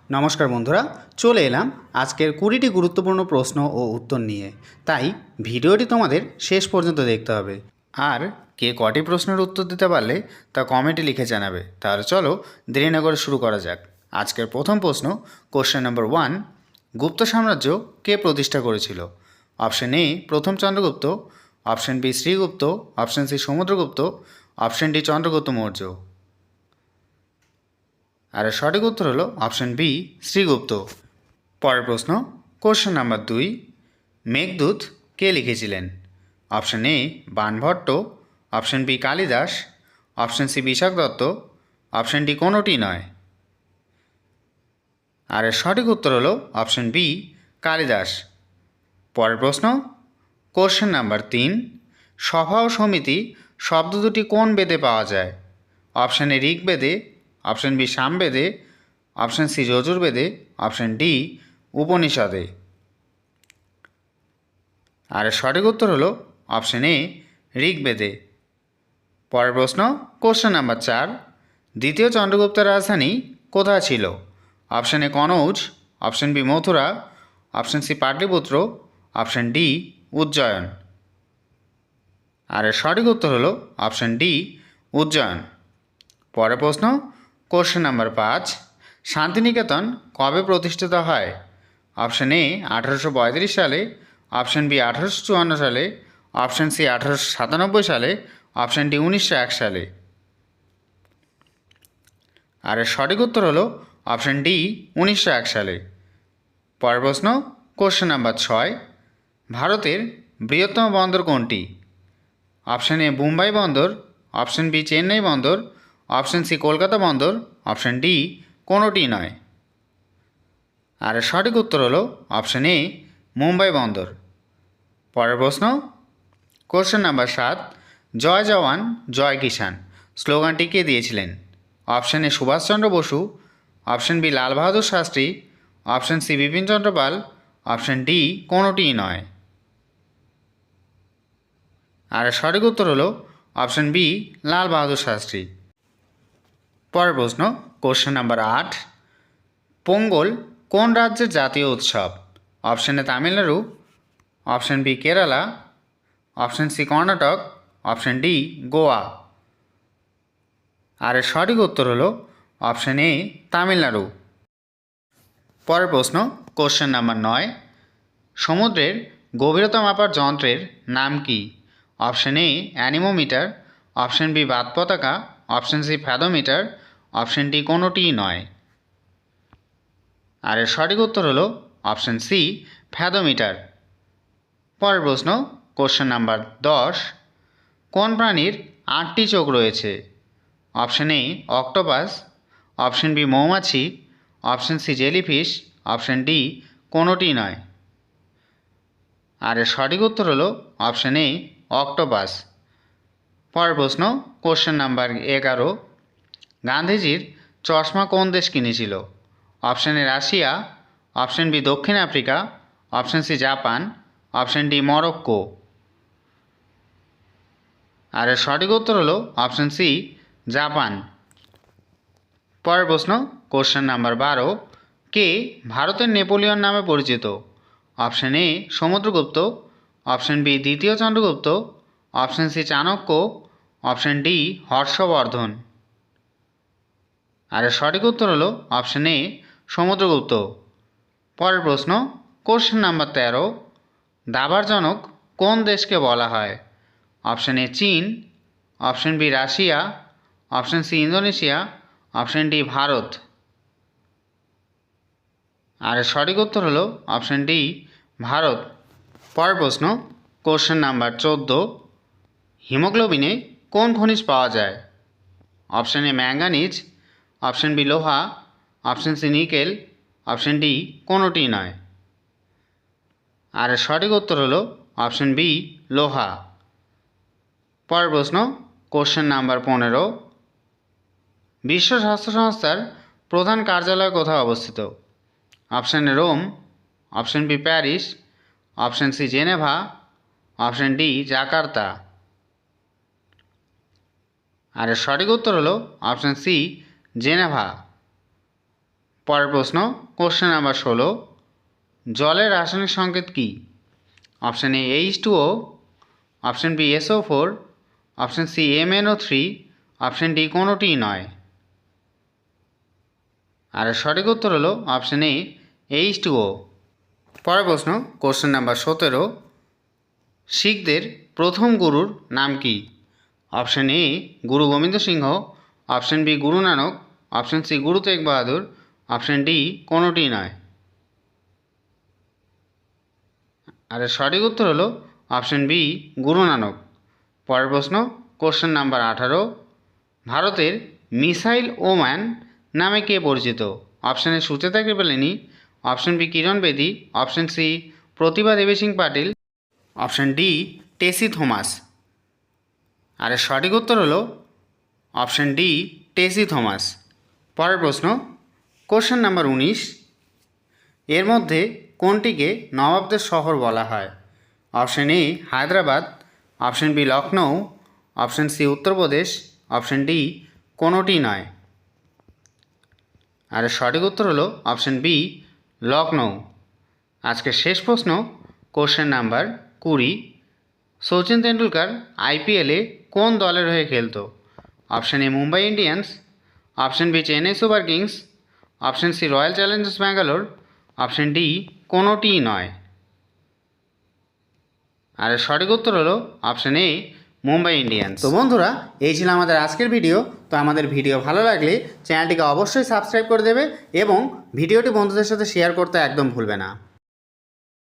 নমস্কার বন্ধুরা, চলে এলাম আজকের 20টি গুরুত্বপূর্ণ প্রশ্ন ও উত্তর নিয়ে। তাই ভিডিওটি তোমাদের শেষ পর্যন্ত দেখতে হবে। আর কে কটি প্রশ্নের উত্তর দিতে পারলে তা কমেন্টে লিখে জানাবে। তাহলে চলো দেরি না করে শুরু করা যাক। আজকের প্রথম প্রশ্ন, কোশ্চেন নাম্বার 1, গুপ্ত সাম্রাজ্য কে প্রতিষ্ঠা করেছিল? অপশন এ প্রথম Chandragupta, option B Srigupta, option C Samudragupta, option D Chandragupta Maurya. আর সঠিক উত্তর হলো অপশন বি শ্রীগুপ্ত। পরের প্রশ্ন, কোশ্চেন নাম্বার 2, মেঘদূত কে লিখেছিলেন? Option A Banabhatta, option B Kalidasa, option C Vishakhadatta, option D কোনোটি নয়। আর সঠিক উত্তর হলো অপশন বি কালিদাস। পরের প্রশ্ন, কোশ্চেন নাম্বার 3, সভা ও সমিতি শব্দ দুটি কোন বেদে পাওয়া যায়? অপশন এ ঋগ্বেদে, অপশন বি সামবেদে, অপশন সি যজুর্বেদে, অপশন ডি উপনিষদে। আর সঠিক উত্তর হলো অপশন এ ঋগ্বেদে। পরের প্রশ্ন, কোশ্চেন নাম্বার 4, দ্বিতীয় চন্দ্রগুপ্তের রাজধানী কোথায় ছিল? Option A Kannauj, option B Mathura, option C Pataliputra, option D Ujjain. আর সঠিক উত্তর হলো অপশন ডি উজ্জয়ন। পরের প্রশ্ন, কোশ্চেন নাম্বার 5, শান্তিনিকেতন কবে প্রতিষ্ঠিত হয়? অপশন এ 1835 সালে, অপশন বি 1854 সালে, অপশন সি 1897 সালে, অপশন ডি 1901 সালে। আর সঠিক উত্তর হলো অপশন ডি 1901 সালে। পরের প্রশ্ন, কোশ্চেন নাম্বার 6, ভারতের বৃহত্তম বন্দর কোনটি? অপশন এ মুম্বাই বন্দর, অপশন বি চেন্নাই বন্দর, অপশন সি কলকাতা বন্দর, অপশন ডি কোনোটি নয়। আর সঠিক উত্তর হলো অপশন এ মুম্বাই বন্দর। পরের প্রশ্ন, কোশ্চেন নাম্বার 7, জয় জওয়ান জয় কিষাণ স্লোগানটি কে দিয়েছিলেন? Option A Subhas Chandra Bose, option B Lal Bahadur Shastri, option C Bipin Chandra Pal, option D কোনোটিই নয়। আর সঠিক উত্তর হলো অপশন বি লাল বাহাদুর শাস্ত্রী। পরের প্রশ্ন, কোশ্চেন নাম্বার 8, পোঙ্গল কোন রাজ্যের জাতীয় উৎসব? Option A Tamil Nadu, option B Kerala, option C Karnataka, option D Goa. আর সঠিক উত্তর হলো অপশন এ তামিলনাড়ু। পরের প্রশ্ন, কোশ্চেন নাম্বার 9, সমুদ্রের গভীরতা মাপার যন্ত্রের নাম কি? Option A anemometer, option B বাত পতাকা, option C fathometer, option D কোনোটিই নয়। আর এর সঠিক উত্তর হলো অপশন সি ফ্যাদোমিটার। পরের প্রশ্ন, কোশ্চেন নাম্বার 10, কোন প্রাণীর 8টি চোখ রয়েছে? Option A octopus, option B মৌমাছি, option C jellyfish, option D কোনোটিই নয়। আর এর সঠিক উত্তর হলো অপশন এ অক্টোপাস। পরের প্রশ্ন, কোশ্চেন নাম্বার 11, গান্ধীজির চশমা কোন দেশ কিনেছিল? Option A Russia, option B দক্ষিণ Africa, option C Japan, option D Morocco. আর এর সঠিক উত্তর হলো অপশন সি জাপান। পরের প্রশ্ন, কোশ্চেন নাম্বার 12, কে ভারতের নেপোলিয়ন নামে পরিচিত? Option A Samudragupta, option B দ্বিতীয় Chandragupta, option C Chanakya, option D Harshavardhan. আর এর সঠিক উত্তর হলো অপশন এ সমুদ্রগুপ্ত। পরের প্রশ্ন, কোশ্চেন নাম্বার 13, দাবার জনক কোন দেশকে বলা হয়? অপশন এ চীন, option B Russia, option C Indonesia, option D Bharat. আর সঠিক উত্তর হলো অপশন ডি ভারত। পরের প্রশ্ন, কোশ্চেন নাম্বার 14, হিমোগ্লোবিনে কোন খনিজ পাওয়া যায়? Option A manganese, option B লোহা, option C nickel, option D কোনোটি নয়। আর সঠিক উত্তর হলো অপশন বি লোহা। পরের প্রশ্ন, কোশ্চেন নাম্বার 15, বিশ্ব স্বাস্থ্য সংস্থার প্রধান কার্যালয় কোথায় অবস্থিত? Option A Rome, option B Paris, option C Geneva, option D Jakarta. আর সঠিক উত্তর হলো অপশন সি জেনেভা। পরের প্রশ্ন কোশ্চেন নাম্বার 16, জলের রাসায়নিক সংকেত কী? Option A H2O, option B SO4, option C MnO3, option D কোনোটি নয়। আর সঠিক উত্তর হলো অপশান এ H2O। পরের প্রশ্ন কোশ্চেন নাম্বার 17, শিখদের প্রথম গুরুর নাম কি? Option A Guru Gobind Singh, option B Guru Nanak, option C Guru Tegh Bahadur, option D কোনোটি নয়। আর সঠিক উত্তর হলো অপশান বি গুরু নানক। পরের প্রশ্ন কোশ্চেন নাম্বার 18, ভারতের মিসাইল ওম্যান নামে কে পরিচিত? Option A Sucheta Kripalani, option B Kiran Bedi, option C Pratibha Devi Singh Patil, option D Tessy Thomas. আর সঠিক উত্তর হলো অপশান ডি টেসি থমাস। পরের প্রশ্ন কোশ্চেন নাম্বার 19, এর মধ্যে কোনটিকে নবাবদের শহর বলা হয়? Option A Hyderabad, option B Lucknow, option C Uttar Pradesh, option D কোনোটি নয়। আর সঠিক উত্তর হলো অপশান বি লখনৌ। আজকের শেষ প্রশ্ন কোশ্চেন নাম্বার 20, সচিন তেন্ডুলকর IPL-এ কোন দলের হয়ে খেলতো? Option A Mumbai Indians, option B Chennai Super Kings, option C Royal Challengers Bangalore, option D কোনোটিই নয়। আর সঠিক উত্তর হলো অপশান এ মুম্বাই ইন্ডিয়ান্স। তো বন্ধুরা, এই ছিল আমাদের আজকের ভিডিও। তো আমাদের ভিডিও ভালো লাগলে চ্যানেলটিকে অবশ্যই সাবস্ক্রাইব করে দেবে এবং ভিডিওটি বন্ধুদের সাথে শেয়ার করতে একদম ভুলবে না।